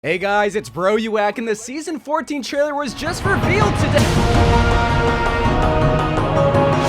Hey guys, it's Bro You Wack, and the Season 14 trailer was just revealed today.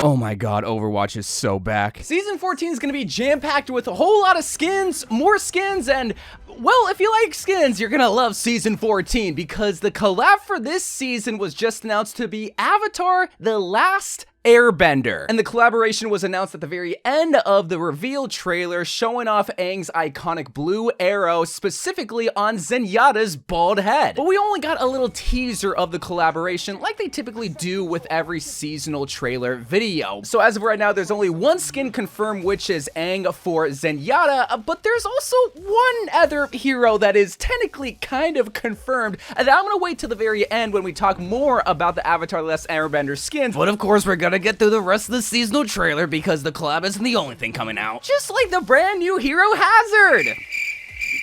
Oh my god, Overwatch is so back. Season 14 is going to be jam-packed with a whole lot of skins, more skins, and, well, if you like skins, you're going to love Season 14, because the collab for this season was just announced to be Avatar: The Last Airbender. And the collaboration was announced at the very end of the reveal trailer, showing off Aang's iconic blue arrow, specifically on Zenyatta's bald head. But we only got a little teaser of the collaboration, like they typically do with every seasonal trailer video. So as of right now, there's only one skin confirmed, which is Aang for Zenyatta, but there's also one other hero that is technically kind of confirmed, and I'm gonna wait till the very end when we talk more about the Avatar: The Last Airbender skins. But of course, we're gonna get through the rest of the seasonal trailer because the collab isn't the only thing coming out. Just like the brand new hero Hazard.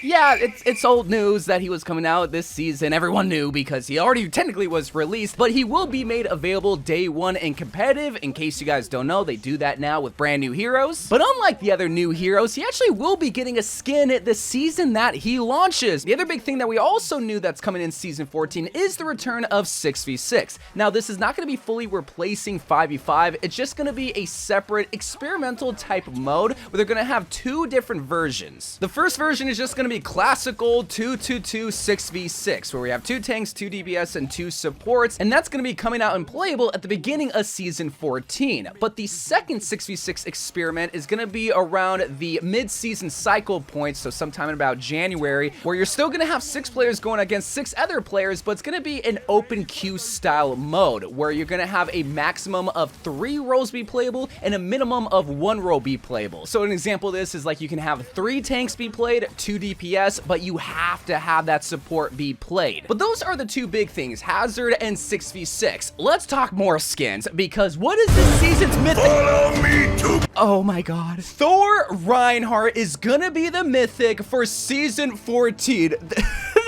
Yeah, it's old news that he was coming out this season. Everyone knew because he already technically was released, but he will be made available day one in competitive. In case you guys don't know, they do that now with brand new heroes. But unlike the other new heroes, he actually will be getting a skin the season that he launches. The other big thing that we also knew that's coming in Season 14 is the return of 6v6. Now, this is not going to be fully replacing 5v5. It's just going to be a separate experimental type mode where they're going to have two different versions. The first version is just going to be classical 2-2-2 6v6, where we have 2 tanks, 2 DPS, and 2 supports, and that's going to be coming out and playable at the beginning of Season 14. But the second 6v6 experiment is going to be around the mid-season cycle point, so sometime in about January, where you're still going to have 6 players going against 6 other players, but it's going to be an open queue style mode, where you're going to have a maximum of 3 roles be playable and a minimum of 1 role be playable. So an example of this is like you can have 3 tanks be played, 2 DPS, but you have to have that support be played. But those are the two big things, Hazard and 6v6. Let's talk more skins, because what is this season's mythic? Follow me to... Oh my god. Thor Reinhardt is gonna be the mythic for Season 14.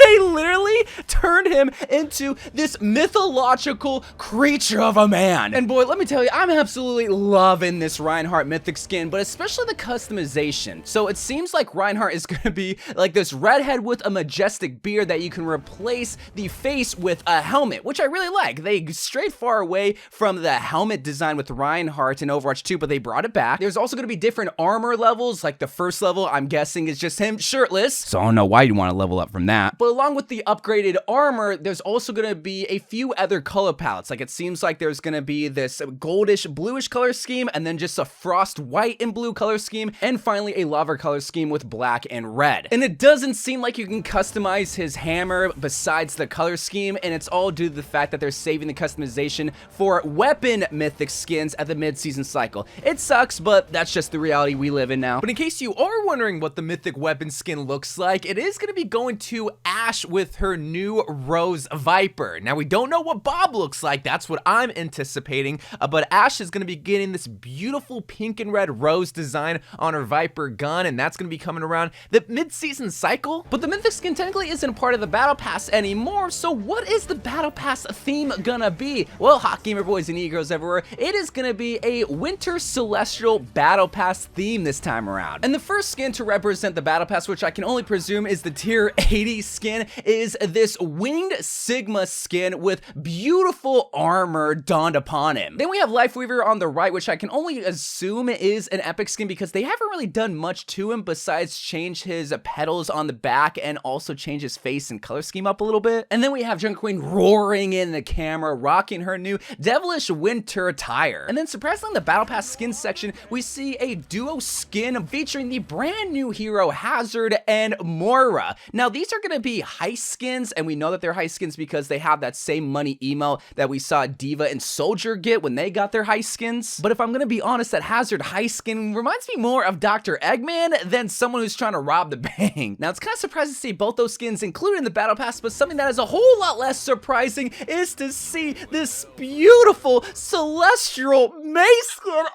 They literally turned him into this mythological creature of a man. And boy, let me tell you, I'm absolutely loving this Reinhardt mythic skin, but especially the customization. So it seems like Reinhardt is gonna be like this redhead with a majestic beard that you can replace the face with a helmet, which I really like. They strayed far away from the helmet design with Reinhardt in Overwatch 2, but they brought it back. There's also gonna be different armor levels, like the first level, I'm guessing, is just him shirtless. So I don't know why you'd want to level up from that. But along with the upgraded armor, there's also going to be a few other color palettes. Like, it seems like there's going to be this goldish bluish color scheme, and then just a frost white and blue color scheme, and finally a lava color scheme with black and red. And it doesn't seem like you can customize his hammer besides the color scheme, and it's all due to the fact that they're saving the customization for weapon mythic skins at the mid-season cycle. It sucks, but that's just the reality we live in now. But in case you are wondering what the mythic weapon skin looks like, it is going to be going to Ashe with her new Rose Viper. Now, we don't know what Bob looks like. That's what I'm anticipating. But Ashe is going to be getting this beautiful pink and red rose design on her Viper gun, and that's going to be coming around the mid-season cycle. But the mythic skin technically isn't part of the Battle Pass anymore, so what is the Battle Pass theme gonna be? Well, hot gamer boys and e-girls everywhere, it is gonna be a Winter Celestial Battle Pass theme this time around. And the first skin to represent the Battle Pass, which I can only presume is the tier 80 skin, is this Winged Sigma skin with beautiful armor donned upon him. Then we have Lifeweaver on the right, which I can only assume is an epic skin because they haven't really done much to him besides change his petals on the back and also change his face and color scheme up a little bit. And then we have Jungle Queen roaring in the camera, rocking her new Devilish Winter attire. And then surprisingly, in the Battle Pass skin section, we see a duo skin featuring the brand new hero Hazard and Moira. Now, these are going to be heist skins, and we know that they're heist skins because they have that same money email that we saw Diva and Soldier get when they got their heist skins. But if I'm going to be honest, that Hazard heist skin reminds me more of Dr. Eggman than someone who's trying to rob the bank. Now, it's kind of surprising to see both those skins included in the Battle Pass, but something that is a whole lot less surprising is to see this beautiful celestial May skin.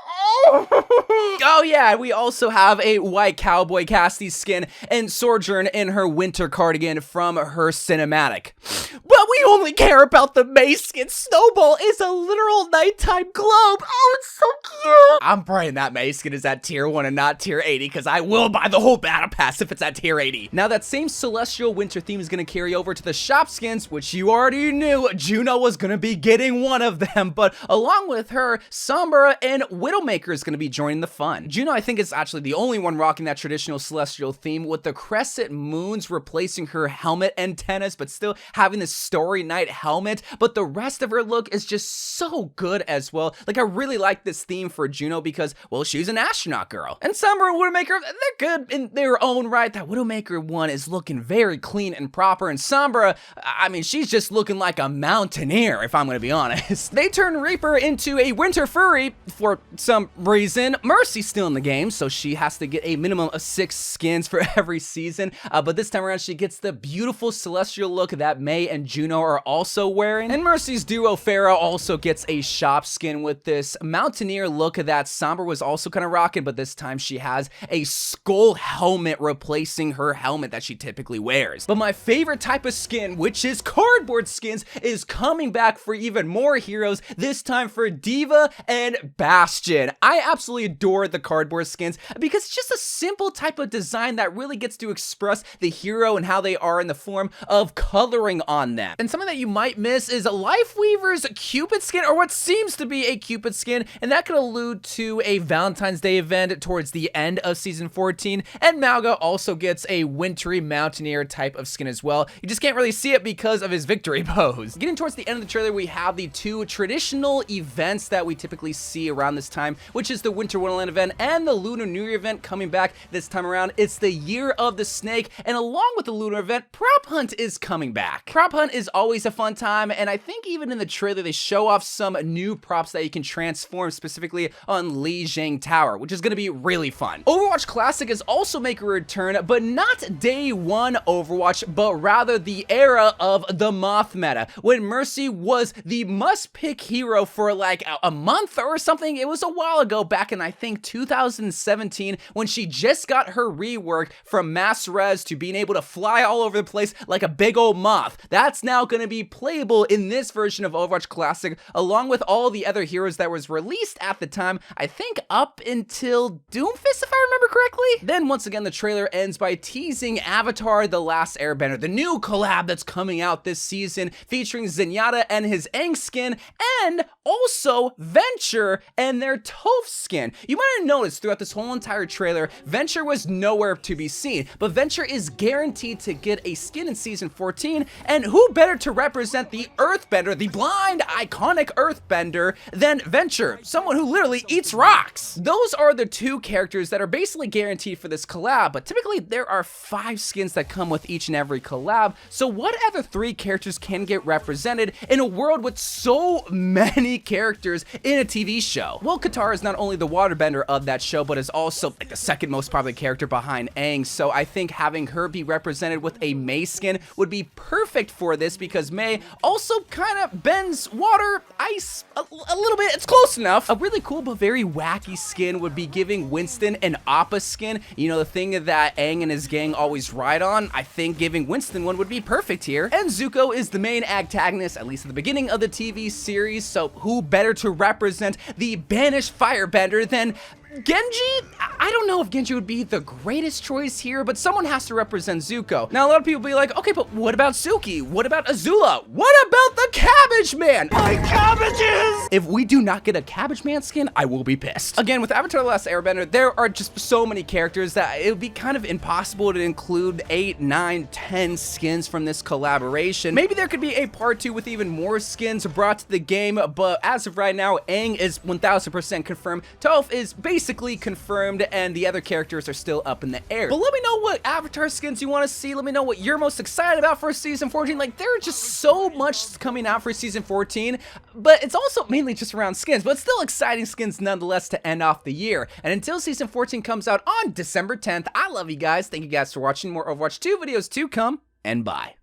Oh yeah, we also have a white cowboy Cassie skin and Sojourn in her winter cardigan from her cinematic. But we only care about the Mei skin. Snowball is a literal nighttime globe. Oh, it's so cute. I'm praying that Mei skin is at tier 1 and not tier 80, because I will buy the whole battle pass if it's at tier 80. Now, that same celestial winter theme is going to carry over to the shop skins, which you already knew Juno was going to be getting one of them, but along with her, Sombra and Widowmaker is going to be joining the fun. Juno, I think, is actually the only one rocking that traditional celestial theme, with the crescent moons replacing her helmet antennas, but still having this Story Night helmet. But the rest of her look is just so good as well. Like, I really like this theme for Juno because, well, she's an astronaut girl. And Sombra and Widowmaker, they're good in their own right. That Widowmaker one is looking very clean and proper, and Sombra, I mean, she's just looking like a mountaineer, if I'm gonna be honest. They turn Reaper into a winter furry for some reason. Mercy's still in the game, so she has to get a minimum of 6 skins for every season, but this time around she gets the beautiful celestial look that Mei and Juno are also wearing. And Mercy's duo Farah also gets a shop skin with this mountaineer look that Sombra was also kind of rocking, but this time she has a skull helmet replacing her helmet that she typically wears. But my favorite type of skin, which is cardboard skins, is coming back for even more heroes, this time for Diva and Bastion. I absolutely adore the cardboard skins because it's just a simple type of design that really gets to express the hero and how they are in the form of coloring on them. And something that you might miss is Lifeweaver's Cupid skin, or what seems to be a Cupid skin, and that could allude to a Valentine's Day event towards the end of season 14. And Malga also gets a wintry mountaineer type of skin as well. You just can't really see it because of his victory pose. Getting towards the end of the trailer, we have the 2 traditional events that we typically see around this time, which is the Winter Wonderland event and the Lunar New Year event coming back this time around. It's the Year of the Snake, and along with the Lunar event, Prop Hunt is coming back. Prop Hunt is always a fun time, and I think even in the trailer they show off some new props that you can transform, specifically on Li Zhang Tower, which is going to be really fun. Overwatch Classic is also making a return, but not day 1 Overwatch, but rather the era of the Moth meta, when Mercy was the must-pick hero for like a month or something. It was a while ago, back in I think 2017, when she just got her rework from mass res to being able to fly all over the place like a big old moth. That's now going to be playable in this version of Overwatch Classic, along with all the other heroes that was released at the time, I think up until Doomfist, if I remember correctly. Then once again, the trailer ends by teasing Avatar: The Last Airbender, the new collab that's coming out this season, featuring Zenyatta and his Aang skin, and also Venture and their Toph skin. You might have noticed throughout this whole entire trailer, Venture was nowhere to be seen, but Venture is guaranteed to get a skin in season 14, and who better to represent the Earthbender, the blind, iconic Earthbender, than Venture, someone who literally eats rocks. Those are the 2 characters that are basically guaranteed for this collab, but typically there are 5 skins that come with each and every collab, so what other 3 characters can get represented in a world with so many characters in a TV show? Well, Katara is not only the waterbender of that show, but is also like the 2nd most popular character behind Aang, so I think having her be represented with a Mei skin would be perfect for this, because Mei also kind of bends water, ice, a little bit. It's close enough. A really cool but very wacky skin would be giving Winston an Appa skin, you know, the thing that Aang and his gang always ride on. I think giving Winston one would be perfect here. And Zuko is the main antagonist, at least at the beginning of the TV series, so who better to represent the banished firebender than Genji? I don't know if Genji would be the greatest choice here, but someone has to represent Zuko. Now, a lot of people be like, okay, but what about Suki? What about Azula? What about the Cabbage Man? My cabbages! If we do not get a Cabbage Man skin, I will be pissed. Again, with Avatar: The Last Airbender, there are just so many characters that it would be kind of impossible to include 8, 9, 10 skins from this collaboration. Maybe there could be a part 2 with even more skins brought to the game, but as of right now, Aang is 1000% confirmed. Toph is basically confirmed, and the other characters are still up in the air. But let me know what Avatar skins you want to see. Let me know what you're most excited about for season 14. Like, there are just so much coming out for season 14, but it's also mainly just around skins, but still exciting skins nonetheless to end off the year. And until season 14 comes out on December 10th, I love you guys. Thank you guys for watching. More Overwatch 2 videos to come, and bye.